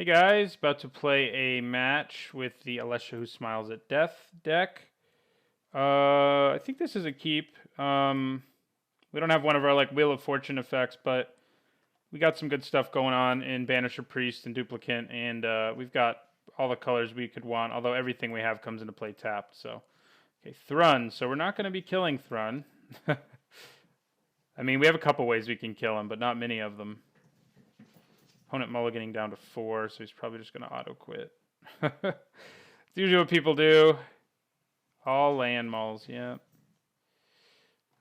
Hey guys, about to play a match with the Alesha Who Smiles at Death deck. I think this is a keep. We don't have one of our Wheel of Fortune effects, but we got some good stuff going on in Banisher Priest and Duplicant, and we've got all the colors we could want, although everything we have comes into play tapped. So, okay, Thrun. So we're not going to be killing Thrun. I mean, we have a couple ways we can kill him, but not many of them. Opponent mulliganing down to 4, so he's probably just going to auto-quit. It's usually what people do. All land mulls, yeah.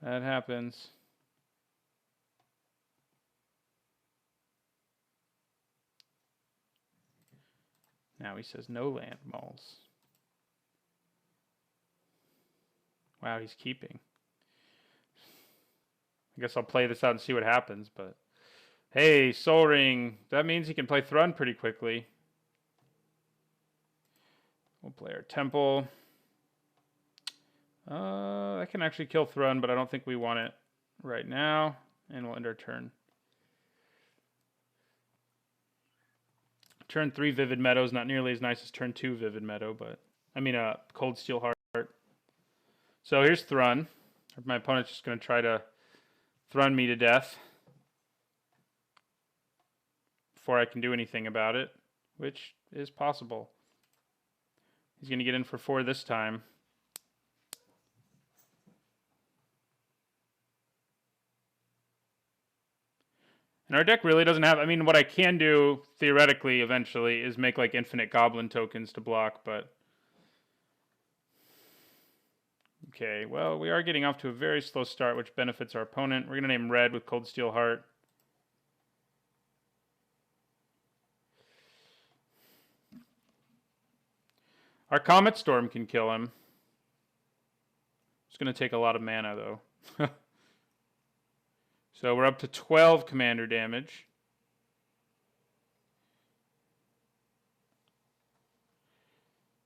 That happens. Now he says no land mulls. Wow, he's keeping. I guess I'll play this out and see what happens, but... Hey, Soul Ring. That means he can play Thrun pretty quickly. We'll play our Temple. I can actually kill Thrun, but I don't think we want it right now. And we'll end our turn. Turn 3 Vivid Meadow is not nearly as nice as turn 2 Vivid Meadow, but... I mean, Cold Steel Heart. So here's Thrun. My opponent's just going to try to Thrun me to death before I can do anything about it, which is possible. He's going to get in for 4 this time. And our deck really doesn't have... I mean, what I can do, theoretically, eventually, is make, infinite Goblin tokens to block, but... Okay, well, we are getting off to a very slow start, which benefits our opponent. We're going to name Red with Cold Steel Heart. Our Comet Storm can kill him. It's going to take a lot of mana, though. So we're up to 12 commander damage.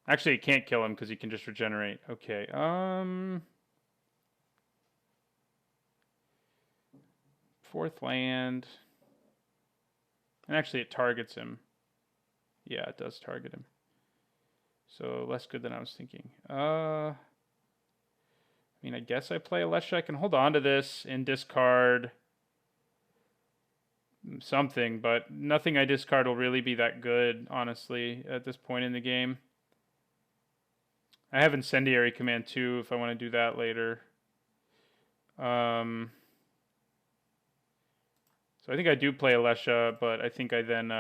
Actually, it can't kill him because he can just regenerate. Okay, fourth land. And actually, it targets him. Yeah, it does target him. So less good than I was thinking. I mean, I guess I play Alesha. I can hold on to this and discard something, but nothing I discard will really be that good, honestly, at this point in the game. I have Incendiary Command too, if I want to do that later. So I think I do play Alesha, but I think I then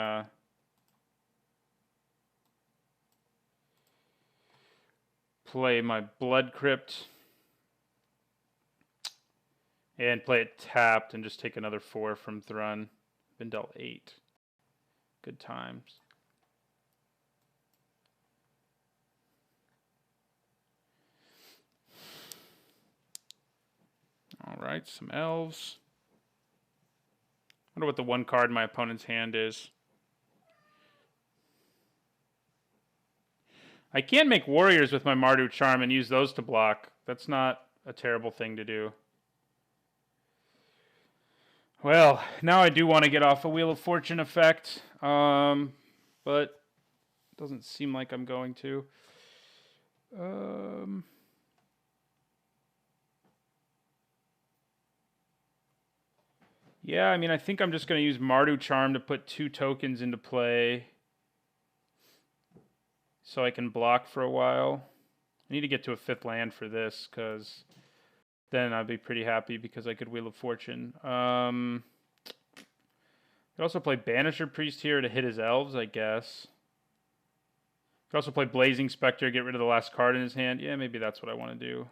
play my Blood Crypt and play it tapped and just take another 4 from Thrun. Been dealt 8. Good times. Alright, some elves. I wonder what the one card in my opponent's hand is. I can make warriors with my Mardu Charm and use those to block. That's not a terrible thing to do. Well, now I do want to get off a Wheel of Fortune effect, but it doesn't seem like I'm going to. Yeah, I mean, I think I'm just going to use Mardu Charm to put 2 tokens into play so I can block for a while. I need to get to a 5th land for this, because then I'd be pretty happy because I could Wheel of Fortune. I could also play Banisher Priest here to hit his elves, I guess. Could also play Blazing Spectre, get rid of the last card in his hand. Yeah, maybe that's what I want to do.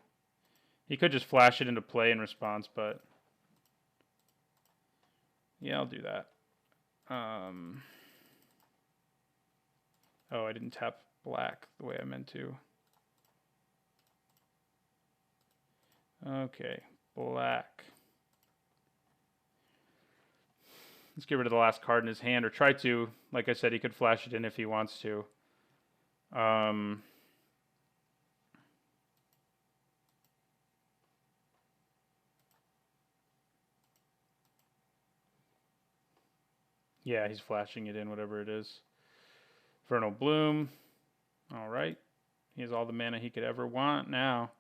He could just flash it into play in response, but... yeah, I'll do that. Oh, I didn't tap black the way I meant to. Okay, black. Let's get rid of the last card in his hand, or try to. Like I said, he could flash it in if he wants to. Yeah, he's flashing it in, whatever it is. Vernal Bloom. All right. He has all the mana he could ever want now.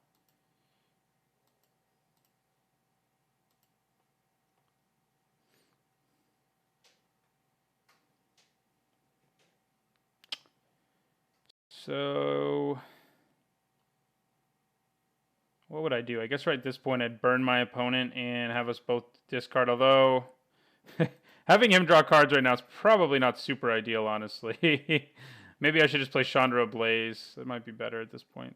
So, what would I do? I guess right at this point I'd burn my opponent and have us both discard, although having him draw cards right now is probably not super ideal, honestly. Maybe I should just play Chandra Ablaze. That might be better at this point.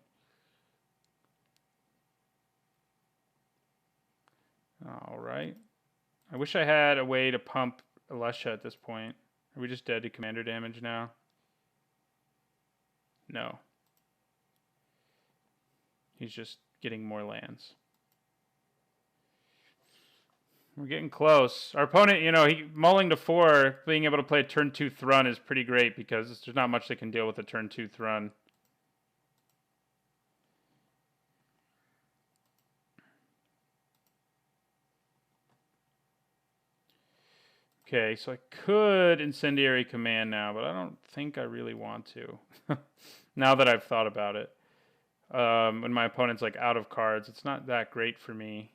All right. I wish I had a way to pump Alesha at this point. Are we just dead to commander damage now? No. He's just getting more lands. We're getting close. Our opponent, he mulling to 4, being able to play a turn 2 Thrun is pretty great because there's not much that can deal with a turn 2 Thrun. Okay, so I could Incendiary Command now, but I don't think I really want to. Now that I've thought about it. When my opponent's like out of cards, it's not that great for me.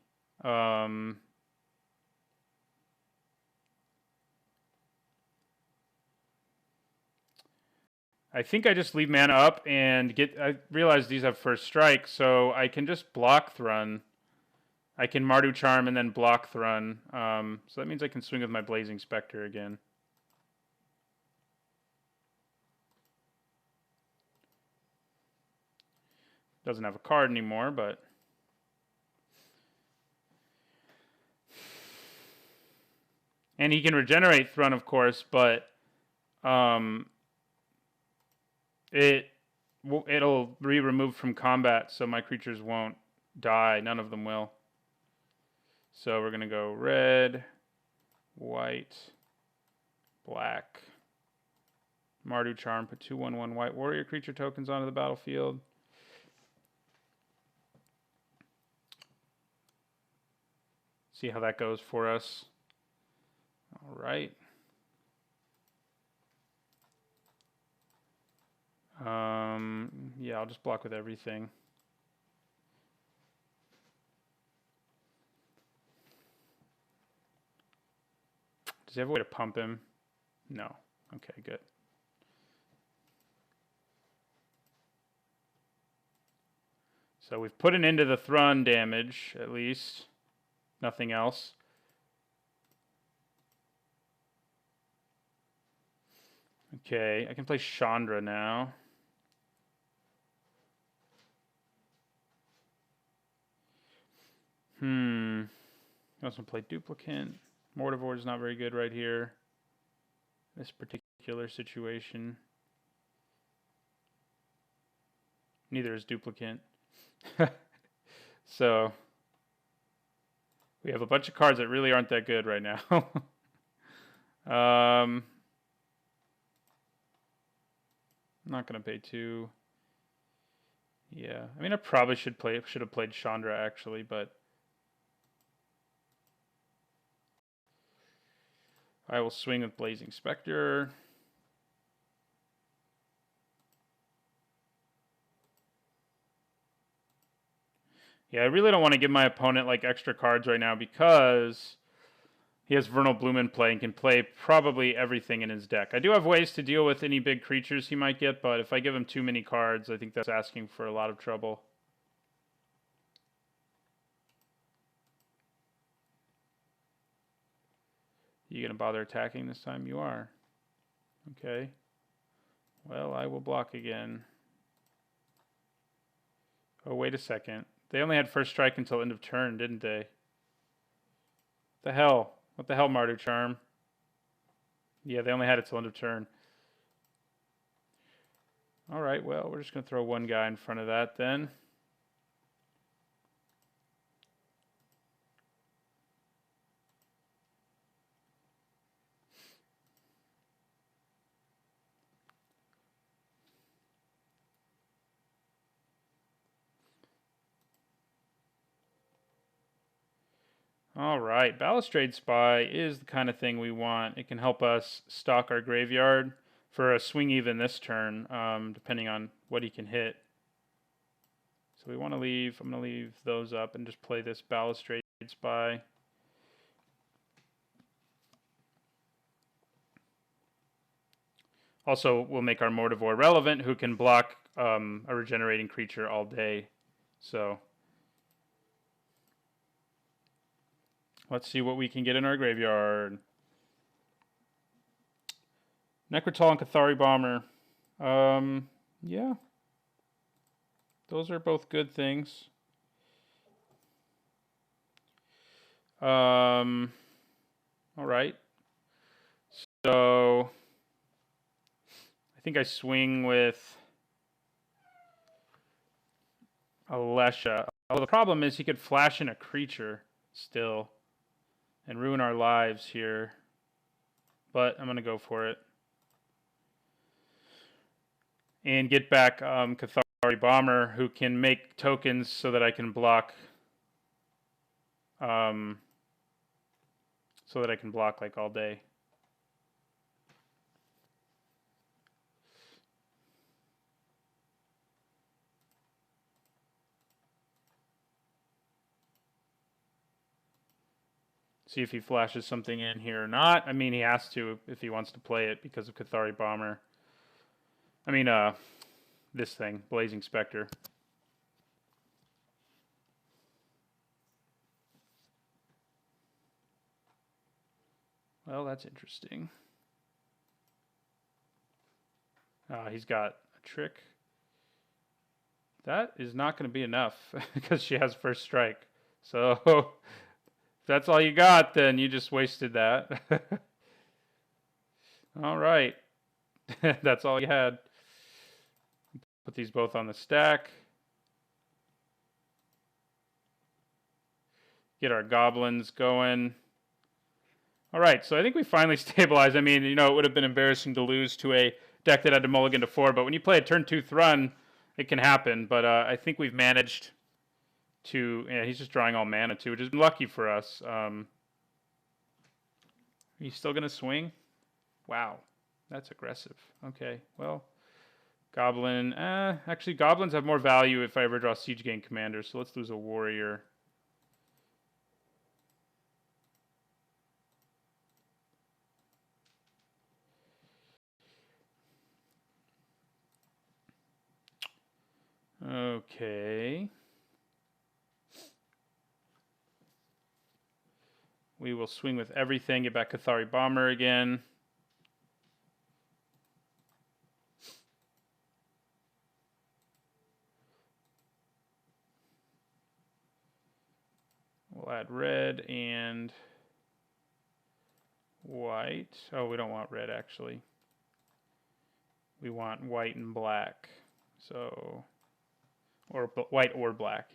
I think I just leave mana up and I realize these have first strike, so I can just block Thrun. I can Mardu Charm and then block Thrun. So that means I can swing with my Blazing Spectre again. Doesn't have a card anymore, but... And he can regenerate Thrun, of course, but... It'll be removed from combat, so my creatures won't die. None of them will. So we're going to go red, white, black, Mardu Charm, put 2/1/1 white warrior creature tokens onto the battlefield. See how that goes for us. All right. Yeah, I'll just block with everything. Does he have a way to pump him? No. Okay, good. So we've put an end to the Thrun damage, at least. Nothing else. Okay, I can play Chandra now. I also play Duplicant. Mortivore is not very good right here. This particular situation. Neither is Duplicant. So we have a bunch of cards that really aren't that good right now. I'm not gonna pay 2. Yeah, I mean I probably should have played Chandra actually, but I will swing with Blazing Spectre. Yeah, I really don't want to give my opponent like extra cards right now because he has Vernal Bloom in play and can play probably everything in his deck. I do have ways to deal with any big creatures he might get, but if I give him too many cards, I think that's asking for a lot of trouble. You gonna bother attacking this time? You are. Okay. Well, I will block again. Oh, wait a second. They only had first strike until end of turn, didn't they? The hell? What the hell, Mardu Charm? Yeah, they only had it till end of turn. Alright, well, we're just going to throw one guy in front of that then. Alright, Balustrade Spy is the kind of thing we want. It can help us stock our graveyard. for a swing even this turn, depending on what he can hit. So we want to leave, I'm going to leave those up and just play this Balustrade Spy. Also, we'll make our Mortivore relevant, who can block a regenerating creature all day. So let's see what we can get in our graveyard. Necrotol and Cathari Bomber. Yeah. Those are both good things. All right. So I think I swing with Alesha. Although the problem is he could flash in a creature still and ruin our lives here. But I'm going to go for it. And get back Cathari Bomber, who can make tokens so that I can block like all day. See if he flashes something in here or not. I mean, he has to if he wants to play it because of Cathari Bomber. I mean, this thing, Blazing Spectre. Well, that's interesting. He's got a trick. That is not going to be enough because she has first strike. So if that's all you got, then you just wasted that. All right. That's all you had. Put these both on the stack. Get our goblins going. All right, so I think we finally stabilized. I mean, you know, it would have been embarrassing to lose to a deck that had to mulligan to 4, but when you play a turn 2 Thrun, it can happen. But I think we've managed to... Yeah, he's just drawing all mana too, which is lucky for us. He's still going to swing? Wow, that's aggressive. Okay, well, Goblin... actually, Goblins have more value if I ever draw Siege Gang Commander, so let's lose a Warrior. Okay. We will swing with everything, get back Cathari Bomber again. We'll add red and white. Oh, we don't want red, actually. We want white and black. So, or white or black.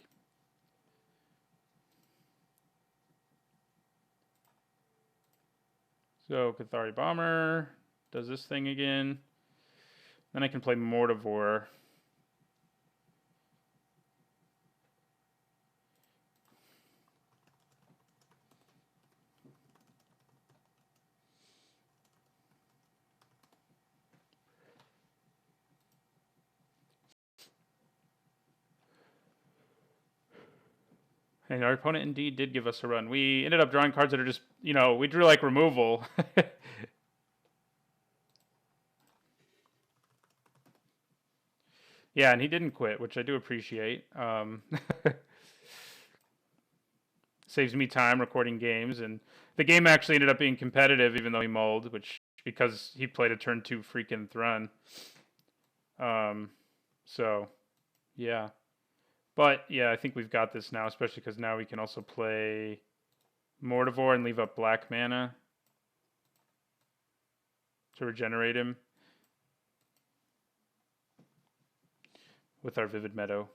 So Cathari Bomber does this thing again. Then I can play Mortivore. And our opponent indeed did give us a run. We ended up drawing cards that are just, you know, we drew like removal. Yeah, and he didn't quit, which I do appreciate. Saves me time recording games, and the game actually ended up being competitive, even though he mulled, which because he played a turn 2 freaking Thrun. So, yeah. But, yeah, I think we've got this now, especially because now we can also play Mortivore and leave up black mana to regenerate him with our Vivid Meadow.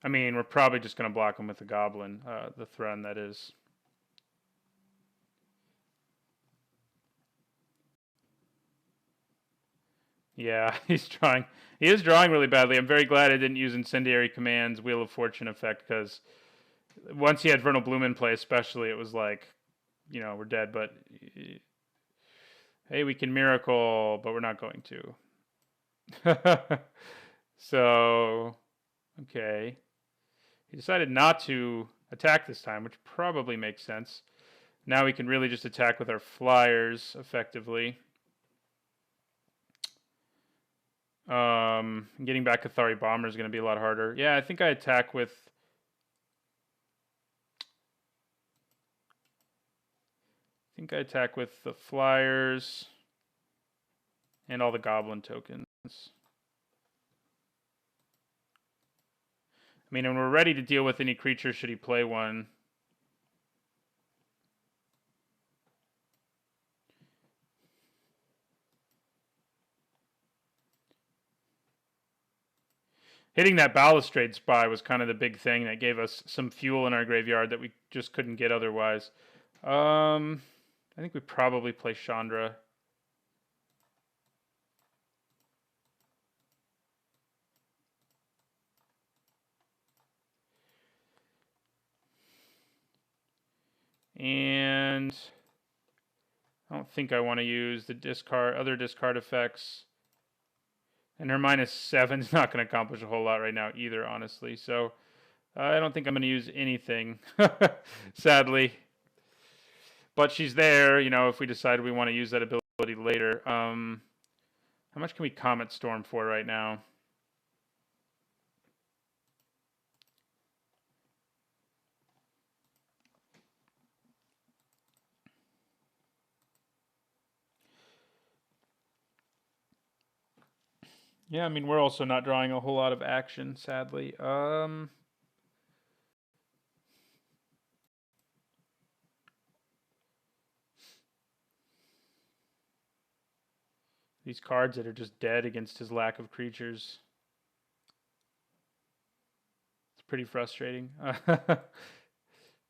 I mean, we're probably just going to block him with the Goblin, the Thrun, that is. Yeah, he's drawing. He is drawing really badly. I'm very glad I didn't use Incendiary Command's Wheel of Fortune effect, because once he had Vernal Bloom in play especially, it was like, you know, we're dead. But, Hey, we can miracle, but we're not going to. So, okay. He decided not to attack this time, which probably makes sense. Now we can really just attack with our flyers effectively. Getting back Cathari Bomber is going to be a lot harder. Yeah, I think I attack with... the flyers and all the goblin tokens. I mean, when we're ready to deal with any creature, should he play one? Hitting that Balustrade Spy was kind of the big thing that gave us some fuel in our graveyard that we just couldn't get otherwise. I think we probably play Chandra. And I don't think I want to use the other discard effects. And her -7 is not going to accomplish a whole lot right now either, honestly. So I don't think I'm going to use anything, sadly. But she's there, you know, if we decide we want to use that ability later. How much can we Comet Storm for right now? Yeah, I mean, we're also not drawing a whole lot of action, sadly. These cards that are just dead against his lack of creatures. It's pretty frustrating.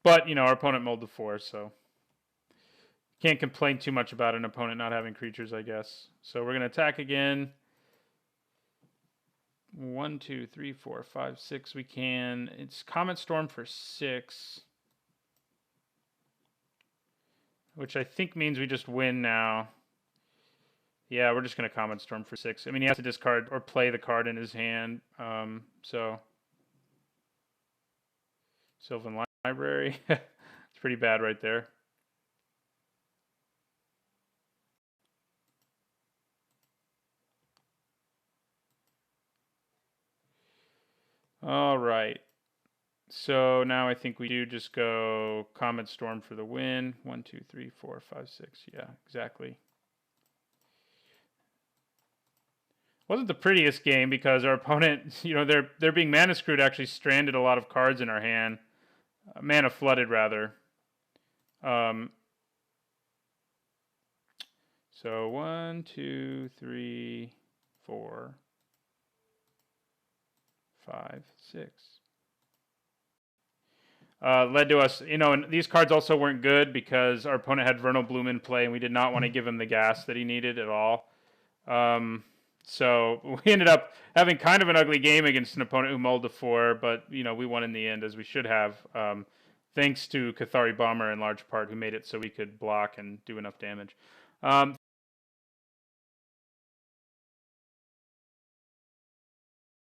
But, you know, our opponent mulled the 4, so can't complain too much about an opponent not having creatures, I guess. So we're going to attack again. 1, 2, 3, 4, 5, 6. We can. It's Comet Storm for 6. Which I think means we just win now. Yeah, we're just going to Comet Storm for 6. I mean, he has to discard or play the card in his hand. So, Sylvan Library. It's pretty bad right there. All right. So now I think we do just go Comet Storm for the win. 1, 2, 3, 4, 5, 6. Yeah, exactly. Wasn't the prettiest game because our opponent, you know, they're being mana screwed, actually stranded a lot of cards in our hand. Mana flooded, rather. So 1, 2, 3, 4, 5, 6. Led to us, you know, and these cards also weren't good because our opponent had Vernal Bloom in play and we did not want to give him the gas that he needed at all. So we ended up having kind of an ugly game against an opponent who mulled the 4, but, you know, we won in the end, as we should have, thanks to Cathari Bomber in large part, who made it so we could block and do enough damage.